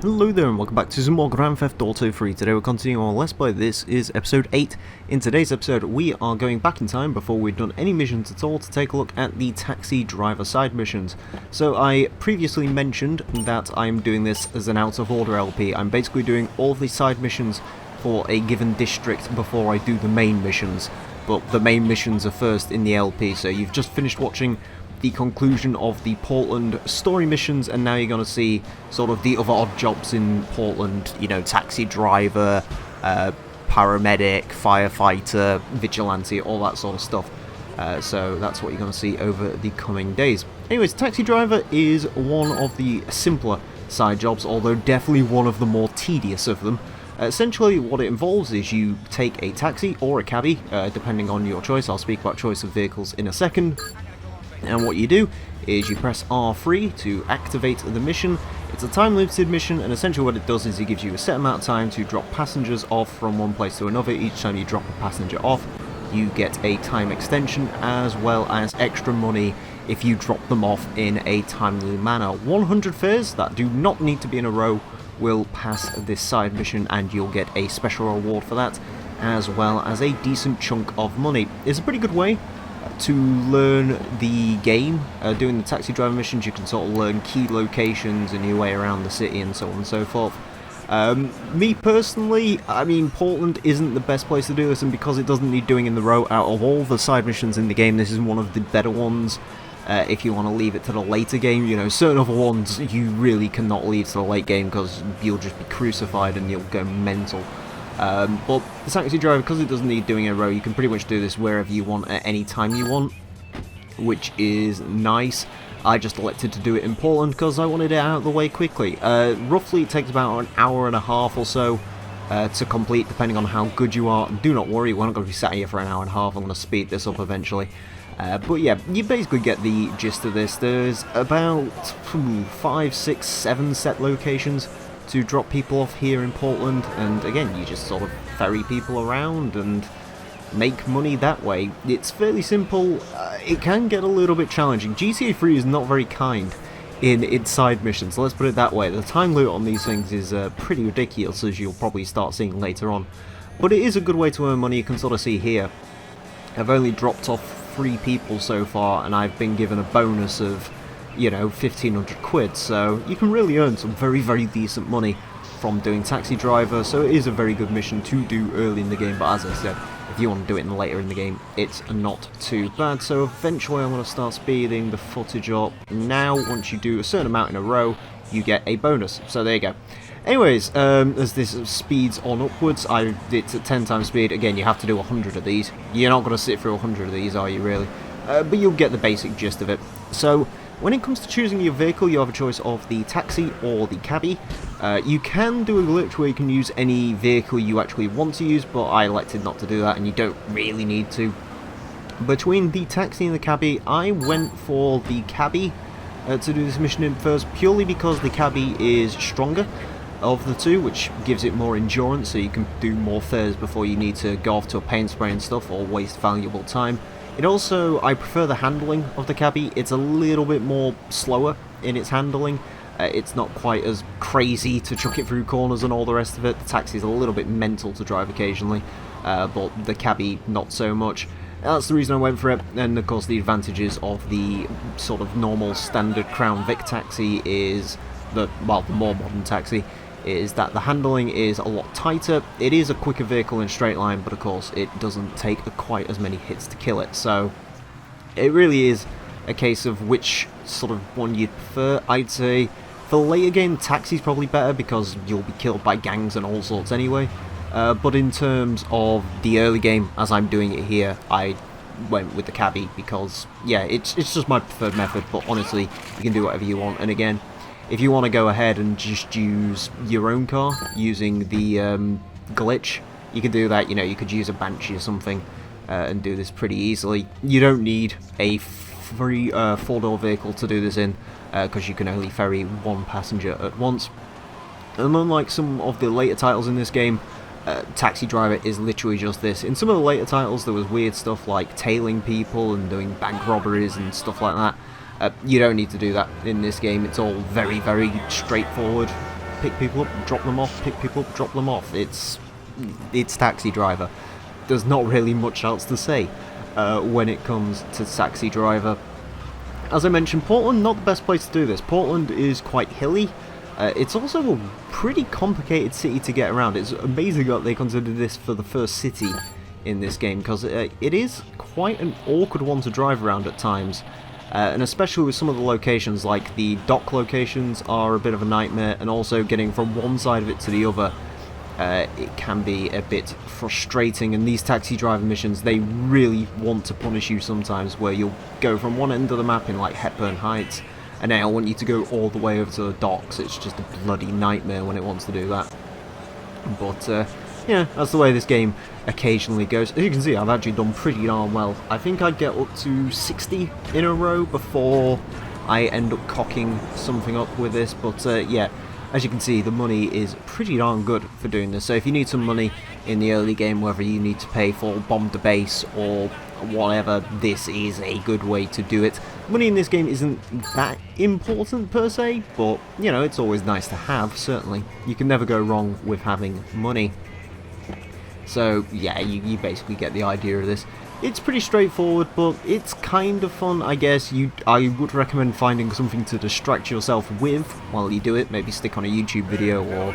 Hello there and welcome back to some more Grand Theft Auto 3. Today we're continuing our Let's Play. This is episode 8. In today's episode we are going back in time before we've done any missions at all to take a look at the taxi driver side missions. So I previously mentioned that I'm doing this as an out of order LP. I'm basically doing all of the side missions for a given district before I do the main missions. But the main missions are first in the LP, so you've just finished watching the conclusion of the Portland story missions, and now you're going to see sort of the other odd jobs in Portland, you know, taxi driver, paramedic, firefighter, vigilante, all that sort of stuff. So that's what you're going to see over the coming days. Anyways, taxi driver is one of the simpler side jobs, although definitely one of the more tedious of them. Essentially what it involves is you take a taxi or a cabbie, depending on your choice. I'll speak about choice of vehicles in a second. And what you do is you press R3 to activate the mission. It's a time-limited mission, and essentially what it does is it gives you a set amount of time to drop passengers off from one place to another. Each time you drop a passenger off, you get a time extension as well as extra money if you drop them off in a timely manner. 100 fares that do not need to be in a row will pass this side mission, and you'll get a special reward for that, as well as a decent chunk of money. It's a pretty good way to learn the game. Doing the taxi driver missions, you can sort of learn key locations and your way around the city and so on and so forth. Me personally, I mean, Portland isn't the best place to do this, and because it doesn't need doing in the row, out of all the side missions in the game, this is one of the better ones. If you want to leave it to the later game, you know, certain other ones you really cannot leave to the late game because you'll just be crucified and you'll go mental. But the taxi driver, because it doesn't need doing in a row, you can pretty much do this wherever you want at any time you want, which is nice. I just elected to do it in Portland because I wanted it out of the way quickly. Roughly it takes about an hour and a half or so to complete, depending on how good you are. Do not worry, we're not going to be sat here for an hour and a half. I'm going to speed this up eventually. But yeah, you basically get the gist of this. There's about 5, 6, 7 set locations to drop people off here in Portland, and again, you just sort of ferry people around and make money that way. It's fairly simple. It can get a little bit challenging. GTA 3 is not very kind in its side missions, let's put it that way. The time limit on these things is pretty ridiculous, as you'll probably start seeing later on. But it is a good way to earn money. You can sort of see here, I've only dropped off 3 people so far, and I've been given a bonus of, you know, 1,500 quid, so you can really earn some very, very decent money from doing taxi driver. So it is a very good mission to do early in the game, but as I said, if you want to do it later in the game, it's not too bad. So eventually I'm going to start speeding the footage up. Now, once you do a certain amount in a row, you get a bonus, so there you go. Anyways, as this speeds on upwards, it's at 10 times speed. Again, you have to do 100 of these. You're not going to sit through 100 of these, are you really? But you'll get the basic gist of it. So when it comes to choosing your vehicle, you have a choice of the taxi or the cabbie. You can do a glitch where you can use any vehicle you actually want to use, but I elected not to do that, and you don't really need to. Between the taxi and the cabbie, I went for the cabbie to do this mission in first, purely because the cabbie is stronger of the two, which gives it more endurance, so you can do more fares before you need to go off to a paint spray and stuff, or waste valuable time. It also, I prefer the handling of the cabbie. It's a little bit more slower in its handling. It's not quite as crazy to chuck it through corners and all the rest of it. The taxi's a little bit mental to drive occasionally, but the cabbie not so much. That's the reason I went for it. And of course the advantages of the sort of normal standard Crown Vic taxi is the more modern taxi, is that the handling is a lot tighter. It is a quicker vehicle in a straight line, but of course it doesn't take quite as many hits to kill it, so it really is a case of which sort of one you'd prefer. I'd say for the later game, taxi's probably better because you'll be killed by gangs and all sorts anyway, but in terms of the early game, as I'm doing it here, I went with the cabbie because, yeah, it's just my preferred method, but honestly, you can do whatever you want. And again, if you want to go ahead and just use your own car using the glitch, you can do that. You know, you could use a Banshee or something and do this pretty easily. You don't need a free 4-door vehicle to do this in, because you can only ferry 1 passenger at once. And unlike some of the later titles in this game, Taxi Driver is literally just this. In some of the later titles there was weird stuff like tailing people and doing bank robberies and stuff like that. You don't need to do that in this game. It's all very, very straightforward. pick people up, drop them off, pick people up, drop them off. It's Taxi Driver. There's not really much else to say when it comes to Taxi Driver. As I mentioned, Portland, not the best place to do this. Portland is quite hilly. It's also a pretty complicated city to get around. It's amazing that they considered this for the first city in this game, because it is quite an awkward one to drive around at times. And especially with some of the locations, like the dock locations are a bit of a nightmare, and also getting from one side of it to the other, it can be a bit frustrating. And these Taxi Driver missions, they really want to punish you sometimes, where you'll go from one end of the map in like Hepburn Heights, and now I want you to go all the way over to the docks. It's just a bloody nightmare when it wants to do that. But yeah, that's the way this game occasionally goes. As you can see, I've actually done pretty darn well. I think I'd get up to 60 in a row before I end up cocking something up with this. But yeah, as you can see, the money is pretty darn good for doing this. So if you need some money in the early game, whether you need to pay for bomb the base or whatever, this is a good way to do it. Money in this game isn't that important per se, but you know, it's always nice to have, certainly. You can never go wrong with having money. So yeah, you basically get the idea of this. It's pretty straightforward, but it's kind of fun, I guess. I would recommend finding something to distract yourself with while you do it. Maybe stick on a YouTube video or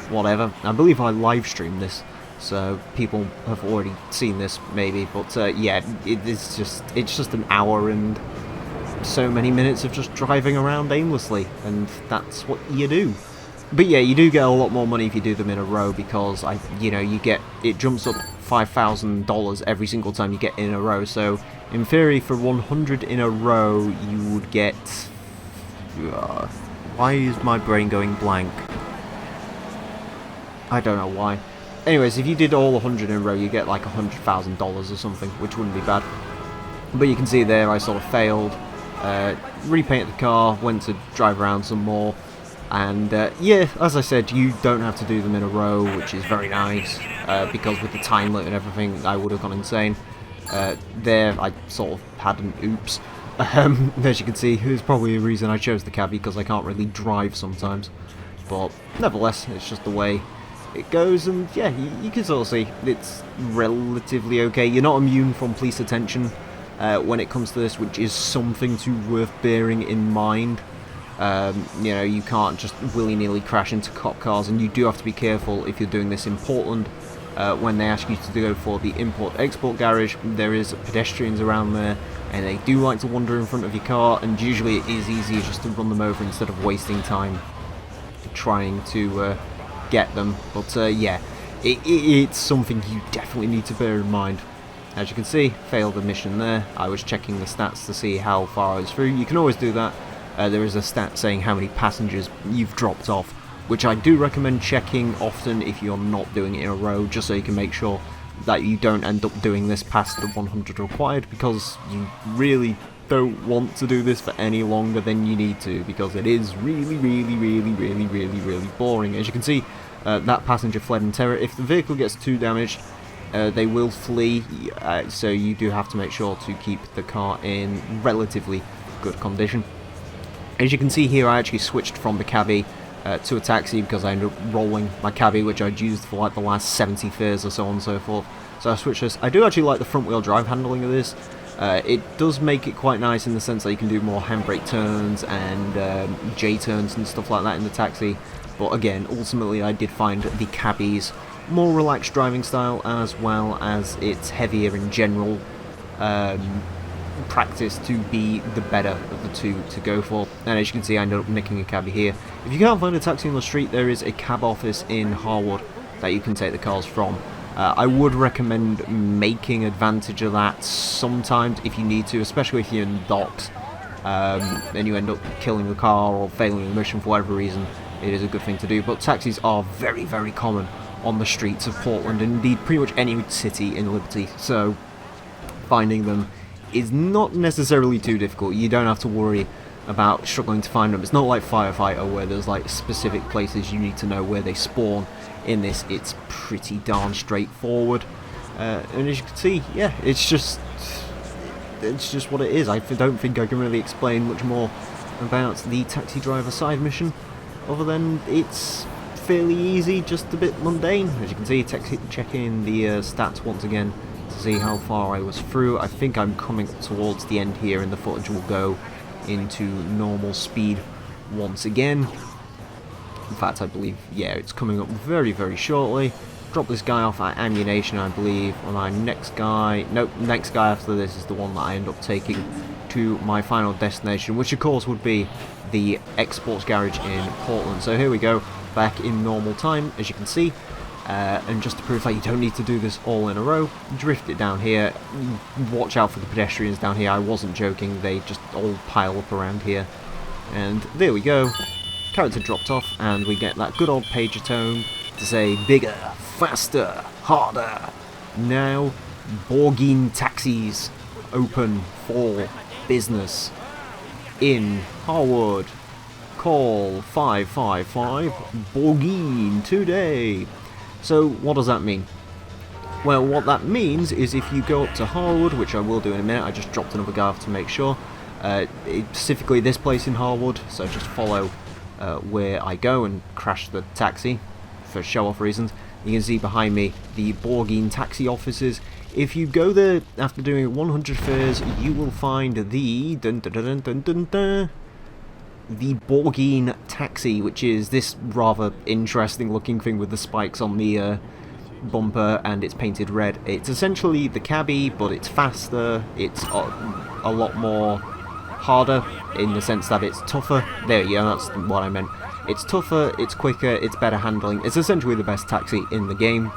whatever. I believe I live streamed this, so people have already seen this maybe. But yeah, it's just an hour and so many minutes of just driving around aimlessly, and that's what you do. But yeah, you do get a lot more money if you do them in a row, because it jumps up $5,000 every single time you get in a row. So in theory, for 100 in a row, you would get. Why is my brain going blank? I don't know why. Anyways, if you did all 100 in a row, you get like $100,000 or something, which wouldn't be bad. But you can see there, I sort of failed. Repainted the car, went to drive around some more. And yeah, as I said, you don't have to do them in a row, which is very nice, because with the time limit and everything, I would have gone insane. There, I sort of had an oops. As you can see, there's probably a reason I chose the cabbie, because I can't really drive sometimes. But nevertheless, it's just the way it goes, and yeah, you can sort of see it's relatively okay. You're not immune from police attention when it comes to this, which is something worth bearing in mind. You know, you can't just willy-nilly crash into cop cars, and you do have to be careful if you're doing this in Portland. When they ask you to go for the import-export garage, there is pedestrians around there, and they do like to wander in front of your car, and usually it is easier just to run them over instead of wasting time trying to get them. But yeah, it's something you definitely need to bear in mind. As you can see, failed the mission there. I was checking the stats to see how far I was through. You can always do that. There is a stat saying how many passengers you've dropped off, which I do recommend checking often if you're not doing it in a row, just so you can make sure that you don't end up doing this past the 100 required, because you really don't want to do this for any longer than you need to, because it is really boring. As you can see, that passenger fled in terror. If the vehicle gets too damaged, they will flee, so you do have to make sure to keep the car in relatively good condition. As you can see here, I actually switched from the cabbie to a taxi, because I ended up rolling my cabbie, which I'd used for like the last 70 fares or so on and so forth. So I switched this. I do actually like the front wheel drive handling of this. It does make it quite nice in the sense that you can do more handbrake turns and J-turns and stuff like that in the taxi. But again, ultimately I did find the cabbie's more relaxed driving style, as well as it's heavier in general practice, to be the better of the two to go for. And as you can see, I ended up nicking a cabbie here. If you can't find a taxi on the street, there is a cab office in Harwood that you can take the cars from. I would recommend making advantage of that sometimes if you need to, especially if you're in docks and you end up killing the car or failing the mission for whatever reason. It is a good thing to do. But taxis are very common on the streets of Portland, and indeed pretty much any city in Liberty, so finding them is not necessarily too difficult. You don't have to worry about struggling to find them. It's not like Firefighter, where there's like specific places you need to know where they spawn. In this, it's pretty darn straightforward, and as you can see, yeah, it's just what it is. I don't think I can really explain much more about the Taxi Driver side mission, other than it's fairly easy, just a bit mundane. As you can see, checking the stats once again to see how far I was through. I think I'm coming towards the end here, and the footage will go into normal speed once again. In fact, I believe, yeah, it's coming up very, very shortly. Drop this guy off at ammunition, I believe. And my next guy, nope, next guy after this is the one that I end up taking to my final destination, which of course would be the exports garage in Portland. So here we go, back in normal time, as you can see. And just to prove that you don't need to do this all in a row, drift it down here. Watch out for the pedestrians down here. I wasn't joking, they just all pile up around here. And there we go. Character dropped off, and we get that good old pager tone to say bigger, faster, harder. Now, Borgine taxis open for business in Harwood. Call 555 Borgine today. So what does that mean? Well, what that means is if you go up to Harwood, which I will do in a minute, I just dropped another guy off to make sure, specifically this place in Harwood, so just follow where I go and crash the taxi for show-off reasons. You can see behind me the Borgine taxi offices. If you go there after doing 100 fares, you will find the the Borgine taxi, which is this rather interesting looking thing with the spikes on the bumper, and it's painted red. It's essentially the cabbie, but it's faster. It's a lot more harder in the sense that it's tougher. There you go, that's what I meant. It's tougher, it's quicker, it's better handling. It's essentially the best taxi in the game,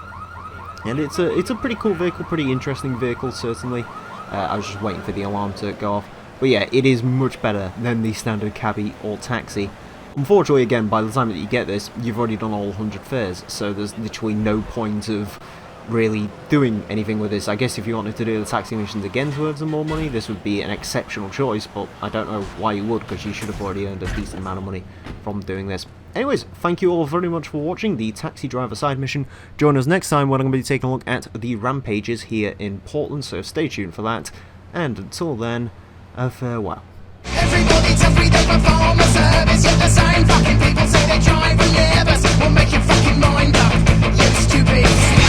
and it's a pretty cool vehicle, pretty interesting vehicle certainly. I was just waiting for the alarm to go off, but yeah, it is much better than the standard cabbie or taxi. Unfortunately, again, by the time that you get this, you've already done all 100 fares, so there's literally no point of really doing anything with this. I guess if you wanted to do the taxi missions again to earn some more money, this would be an exceptional choice, but I don't know why you would, because you should have already earned a decent amount of money from doing this. Anyways, thank you all very much for watching the taxi driver side mission. Join us next time when I'm going to be taking a look at the rampages here in Portland, so stay tuned for that, and until then, farewell. Everybody tells me they perform a service, yet the same fucking people say they drive a Liberus. Will make your fucking mind up, you stupid